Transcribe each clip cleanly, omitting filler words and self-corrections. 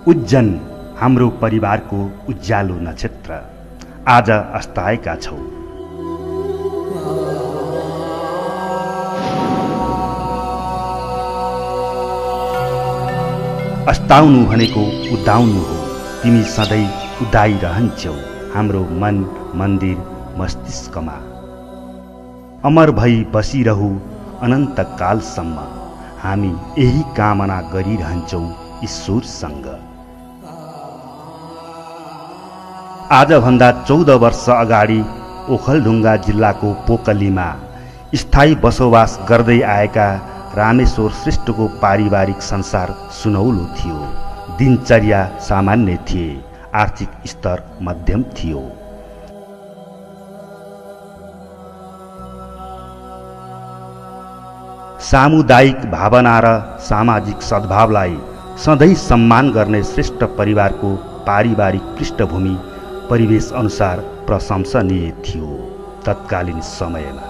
उज्जन हाम्रो परिवारको उज्यालो नक्षत्र आज अस्ताएका छौ। अस्ताउनु भनेको उदाउनु हो। तिमी सधैँ उदाइरहन्छौ हाम्रो मन मन्दिर मस्तिष्कमा। अमर भई बसिरहु अनन्तकालसम्म हामी यही कामना गरिरहन्छौँ ईश्वरसँग। आजभन्दा 14 वर्ष अगाडि ओखलढुङ्गा जिल्लाको पोकलीमा स्थायी बसोबास गर्दै आएका रामेश्वर श्रेष्ठको पारिवारिक संसार सुनौलो थियो। दिनचर्या सामान्य थिए, आर्थिक स्तर मध्यम थियो। सामुदायिक भावना र सामाजिक सद्भावलाई सधैँ सम्मान गर्ने श्रेष्ठ परिवारको पारिवारिक पृष्ठभूमि परिवेश अनुसार प्रशंसनीय थियो। तत्कालीन समयमा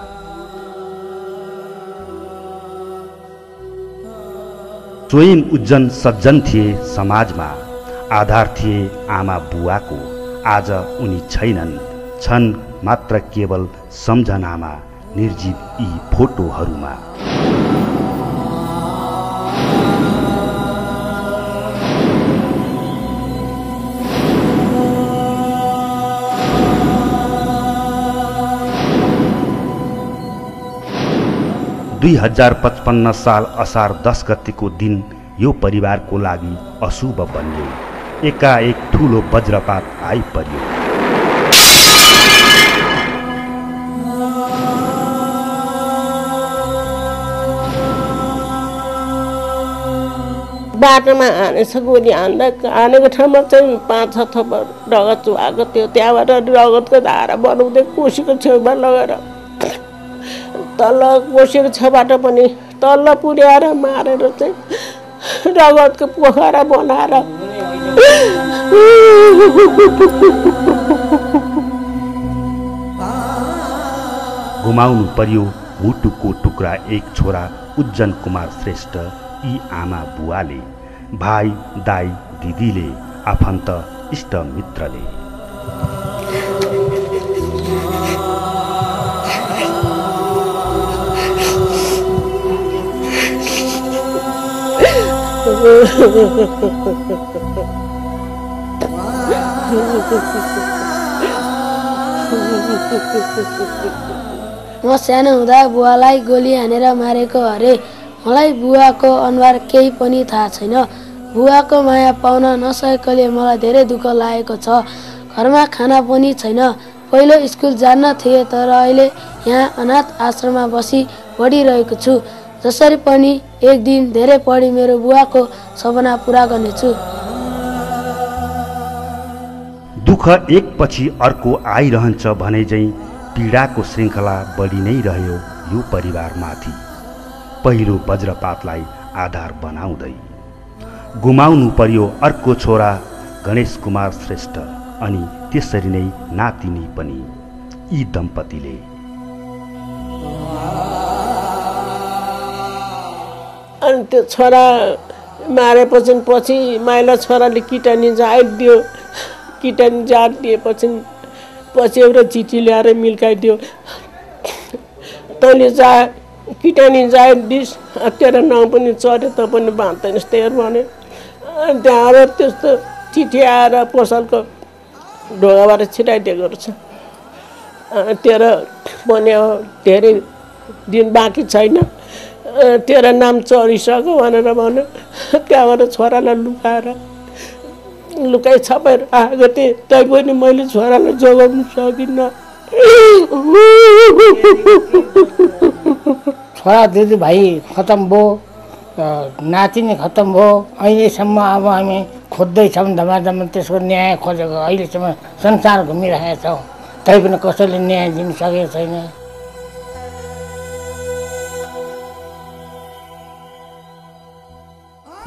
स्वयं उज्जन सज्जन थिए, समाजमा आधार थिए आमा बुवाको। आज उनी छैनन्, छन् मात्र केवल सम्झनामा निर्जीव यी फोटोहरूमा। दुई 2055 साल असार 10 गतेको दिन यो परिवारको लागि अशुभ बन्यो। एकाएक ठूलो वज्रपात आइपर्यो। बाटोमा हानेछ, गोली हानेको ठाउँमा चाहिँ 5-6 थोपा रगत चुहाएको थियो। त्यहाँबाट रगतको धारा बनाउँदै कोसीको छेउमा लगेर तल कोसीको छेउबाट पनि तल पुर्याएर मारेर चाहिँ रगतको पोखरा बनाएर गुमाउनु पर्यो मुटुको टुक्रा एक छोरा उज्जन कुमार श्रेष्ठ। यी आमा बुवाले, भाइ दाइ दिदीले, आफन्त इष्ट मित्रले। म सानो हुँदा बुवालाई गोली हानेर मारेको अरे। मलाई बुवाको अनुहार केही पनि थाहा छैन। बुवाको माया पाउन नसकेकोले मलाई धेरै दुःख लागेको छ। घरमा खाना पनि छैन। पहिलो स्कुल जान्न थिएँ, तर अहिले यहाँ अनाथ आश्रममा बसी पढिरहेको छु। जसरी पनि एक दिन धेरै पढी मेरो बुवाको सपना पूरा गर्नेछु। दुःख एकपछि अर्को आइरहन्छ भने चाहिँ पीडाको श्रृङ्खला बढी नै रह्यो यो परिवारमाथि। पहिलो वज्रपातलाई आधार बनाउँदै गुमाउनु पर्यो अर्को छोरा गणेश कुमार श्रेष्ठ, अनि त्यसरी नै नातिनी पनि। यी दम्पतिले अनि त्यो छोरा मारेपछि माइला छोराले किटानी जात दियो। किटानी जात दिएपछि एउटा चिठी ल्याएर मिल्काइदियो। तैँले किटानी जात दिस, तेरो नाउँ पनि चढ्यो, त पनि बाँध्दैनस् त्यही भने। त्यहाँबाट त्यस्तो चिठी आएर पसलको ढोकाबाट छिटाइदिएको रहेछ। तेरो भने धेरै दिन बाँकी छैन, तेरो नाम चढिसक्यो भनेर भन्यो। त्यहाँबाट छोरालाई लुकाइ छपाएर आएको थिएँ। तै पनि मैले छोरालाई जोगाउनु सकिनँ। छोरा दिदीभाइ खतम भयो, नातिनी खतम भयो। अहिलेसम्म अब हामी खोज्दैछौँ धमाधम त्यसको न्याय खोजेको। अहिलेसम्म संसार घुमिरहेका छौँ, तै पनि कसैले न्याय दिनु सकेको छैन।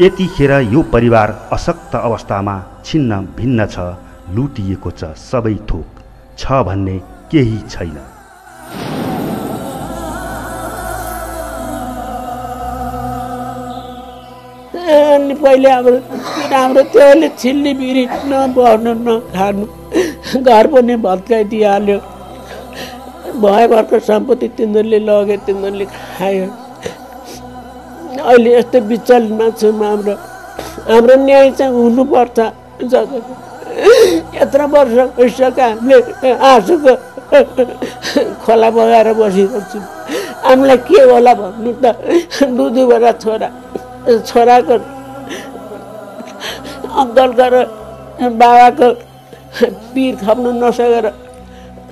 यतिखेर यो परिवार अशक्त अवस्थामा छिन्न भिन्न छ, लुटिएको छ सबै थोक, छ भन्ने केही छैन। अनि पहिले हाम्रो त्यसले छिल्ली बिरी नबस्नु नखानु घर पनि भत्काइदिइहाल्यो भएभरको सम्पत्ति तिनीहरूले लगे तिनीहरूले खायो अहिले यस्तो विचलनमा छौँ हाम्रो न्याय चाहिँ हुनुपर्छ यत्रो वर्ष भइसक्यो हामीले आँसुको खोला बगाएर बसेको छौँ हामीलाई के होला भन्नु त दुधुबाट छोराको अङ्कलको र बाबाको पिर खप्नु नसकेर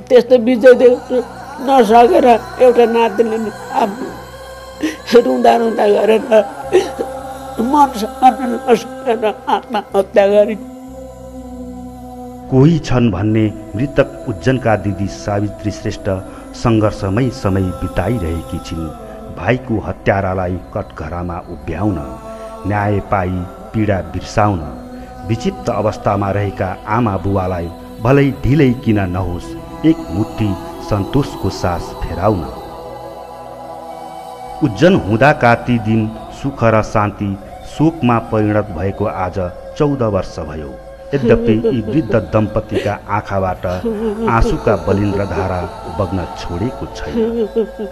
त्यस्तो विजय नसकेर एउटा नातिले रुँदा गरेर मन नसकेर आत्महत्या गरे। कोही छन् भन्ने मृतक उज्जनका दिदी सावित्री श्रेष्ठ सङ्घर्षमै समय बिताइरहेकी छिन्। भाइको हत्यारालाई कठघरामा उभ्याउन, न्याय पाई पीडा बिर्साउन, विक्षिप्त अवस्थामा रहेका आमा बुवालाई भलै ढिलै किन नहोस् एक मुट्ठी सन्तोषको सास फेराउन। उज्जन हुँदाका ती दिन सुख र शान्ति शोकमा परिणत भएको आज 14 वर्ष भयो। यद्यपि यी वृद्ध दम्पतिका आँखाबाट आँसुका बलिन्द्र धारा बग्न छोडेको छैन।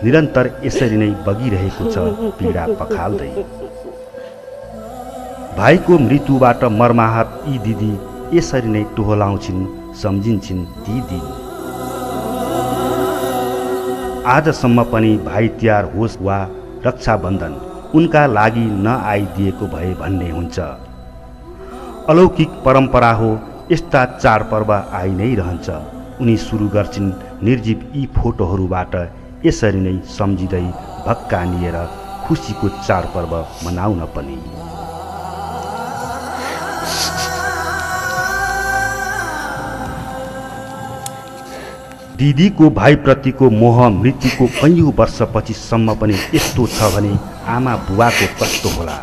निरन्तर यसरी नै बगिरहेको छ पीडा पखाल्दै। भाइको मृत्युबाट मर्माहत यी दिदी यसरी नै टोहलाउँछिन्, सम्झिन्छन् ती दिन। आजसम्म पनि भाइ तिहार होस् वा रक्षाबन्धन उनका लागि नआइदिएको भए भन्ने हुन्छ। अलौकिक परम्परा हो, यस्ता चाडपर्व आइ नै रहन्छ। उनी सुरु गर्छिन् निर्जीव यी फोटोहरूबाट यसरी नै सम्झिँदै भक्कानिएर खुसीको चाडपर्व मनाउन पनि। दिदीको भाइप्रतिको मोह मृत्युको कैयौँ वर्षपछिसम्म पनि यस्तो छ भने आमा बुवाको कस्तो होला।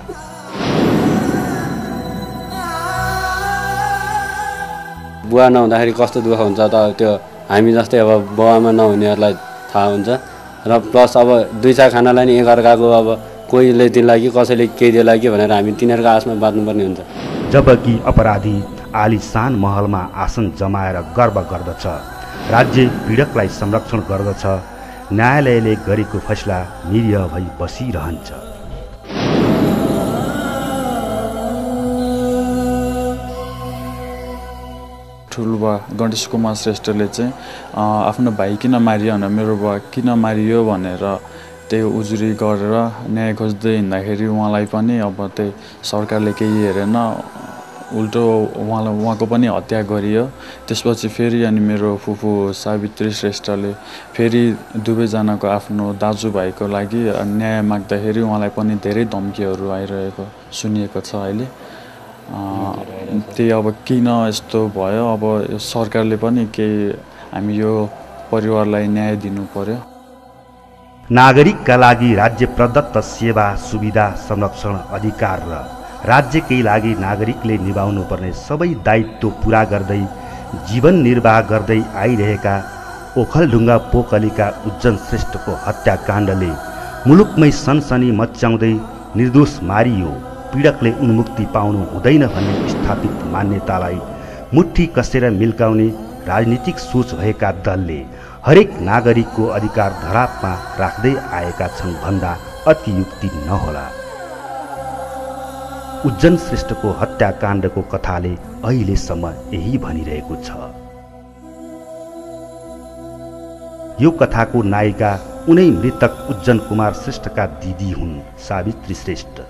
बुवा नहुँदाखेरि कस्तो दुःख हुन्छ त त्यो हामी जस्तै अब बुवामा नहुनेहरूलाई थाहा हुन्छ। र प्लस अब दुई चार खानालाई नि एकअर्काको अब कोहीले दिनलाई कि कसैले केही दिएला कि भनेर हामी तिनीहरूको आशमा बाँच्नुपर्ने हुन्छ। जबकि अपराधी आलिशान महलमा आसन जमाएर गर्व गर्दछ, राज्य पीडकलाई संरक्षण गर्दछ, न्यायालयले गरेको फैसला निरीह भई बसिरहन्छ। ठुलबा गणेश कुमार श्रेष्ठले चाहिँ आफ्नो भाइ किन मारियो भनेर, मेरो बुवा किन मारियो भनेर त्यही उजुरी गरेर न्याय खोज्दै हिँड्दाखेरि उहाँलाई पनि अब त्यही सरकारले केही हेरेन, उल्टो उहाँको पनि हत्या गरियो। त्यसपछि फेरि अनि मेरो फुपू सावित्री श्रेष्ठले फेरि दुवैजनाको आफ्नो दाजुभाइको लागि न्याय माग्दाखेरि उहाँलाई पनि धेरै धम्कीहरू आइरहेको सुनिएको छ अहिले। त्यही अब किन यस्तो भयो, अब सरकारले पनि केही हामी यो परिवारलाई न्याय दिनु पर्यो। नागरिकका लागि राज्य प्रदत्त सेवा सुविधा संरक्षण अधिकार र राज्यकै लागि नागरिकले निभाउनुपर्ने सबै दायित्व पूरा गर्दै जीवन निर्वाह गर्दै आइरहेका ओखलढुङ्गा पोकलीका उज्जन श्रेष्ठको हत्याकाण्डले मुलुकमै सनसनी मच्याउँदै निर्दोष मारियो, पीडकले उन्मुक्ति पाउनु हुँदैन भन्ने स्थापित मान्यतालाई मुट्ठी कसेर मिल्काउने राजनीतिक सोच भएका दलले हरेक नागरिकको अधिकार धरापमा राख्दै आएका छन् भन्दा अतियुक्ति नहोला। उज्जन श्रेष्ठको हत्याकाण्डको कथाले अहिलेसम्म यही भनिरहेको छ। यो कथाको नायिका उनै मृतक उज्जन कुमार श्रेष्ठका दिदी हुन्, सावित्री श्रेष्ठ।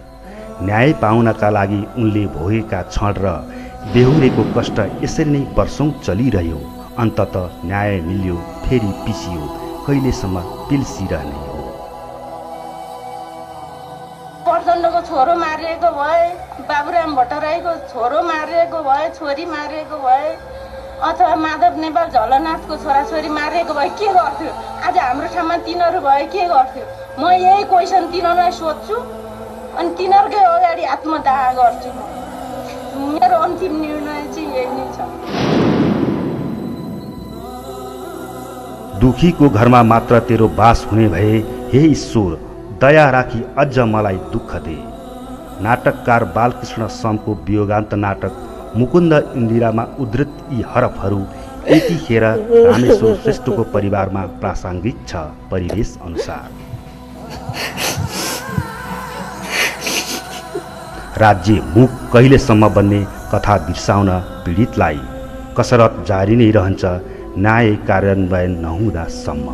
न्याय पाउनका लागि उनले भोगेका क्षण र बेहोरेको कष्ट यसरी नै वर्षौं चलिरह्यो। अन्ततः न्याय मिल्यो, फेरि पिसियो, कहिलेसम्म पिल्सिरहने हो। प्रचण्डको छोरो मारिएको भए, बाबुराम भट्टराईको छोरो मारिएको भए, छोरी मारिएको भए, अथवा माधव नेपाल झलनाथको छोराछोरी मारिएको भए के गर्थ्यो? आज हाम्रो ठाउँमा तिनीहरू भए के गर्थ्यो? म यही क्वेसन तिनीहरूलाई सोध्छु अनि तिनीहरूकै अगाडि आत्मदाह गर्छु। मेरो अन्तिम निर्णय चाहिँ यही नै छ। दुखीको घरमा मात्र तेरो बास हुने भए हे ईश्वर दया राखी अझ मलाई दुःख दे। नाटककार बालकृष्ण समको वियोगान्त नाटक मुकुन्द इन्दिरामा उद्धृत यी हरफहरू यतिखेर रामेश्वर श्रेष्ठको परिवारमा प्रासङ्गिक छ। परिवेश अनुसार राज्य मुख कहिलेसम्म बन्ने कथा बिर्साउन पीडितलाई कसरत जारी नै रहन्छ न्याय कार्यान्वयन नहुँदासम्म।